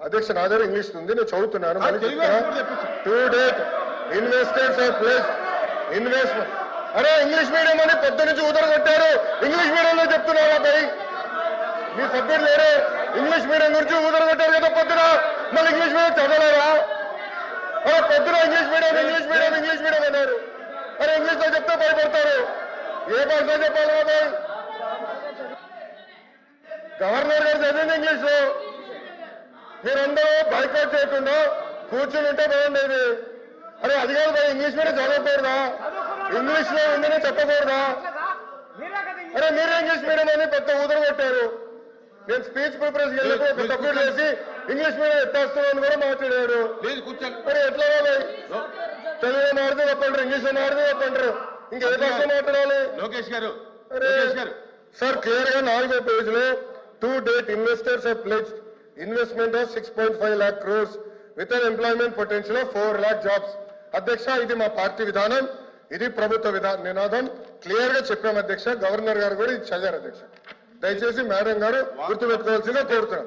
అధ్యక్ష నా దగ్గర ఇంగ్లీష్ ఉంది, నేను చదువుతున్నాను. To date investors are place investment. అరే ఇంగ్లీష్ మీడియం అని పొద్దు నుంచి ఊదరగొట్టారు. ఇంగ్లీష్ మీడియంలో చెప్తున్నారా భయ్? మీ సభ్యులు లేరు. ఇంగ్లీష్ మీడియం గురించి ఊదరగొట్టారు కదా పొద్దున. మళ్ళీ ఇంగ్లీష్ మీడియం చదవలేరా? అరే పొద్దున English medium English medium English medium అన్నారు. అరే ఇంగ్లీష్ లో చెప్తే భయపడతారు. ఏ భాషలో చెప్పాలా భయ్? గవర్నర్ గారు చదివింది ఇంగ్లీష్ లో. మీరందరూ బైకాట్ చేయకుండా కూర్చుని ఉంటే బాగుండేది. అరే అది కాదు భయ్, ఇంగ్లీష్ మీడియం చదవకూడదా? ఇంగ్లీష్ లో ఉందని చెప్పకూడదా? అరే మీరే ఇంగ్లీష్ మీడియం అని పెద్ద ఊదర కొట్టారు. నేను స్పీచ్ ప్రిపరేషన్ వెళ్ళినప్పుడు సబ్మిట్ చేసి ఇంగ్లీష్ మీడియం ఎత్తేస్తామని కూడా మాట్లాడారు. మరి ఎట్లా తెలుగులో మాడితే చెప్పంటారు, ఇంగ్లీష్ లో మాడితే చెప్పంటారు, ఇంకే భాష మాట్లాడాలి? లోకేష్ గారు సార్ క్లియర్ గా 4వ పేజ్ లో to date investors are pledged investment of 6.5 lakh crores with an employment potential of 4 lakh jobs. అధ్యక్ష ఇది మా పార్టీ విధానం, ఇది ప్రభుత్వ నినాదం. క్లియర్ గా చెప్పాం అధ్యక్ష. గవర్నర్ గారు కూడా ఇది చదివారు అధ్యక్ష. దయచేసి మేడం గారు గుర్తుపెట్టుకోవాల్సిందిగా కోరుతున్నాం.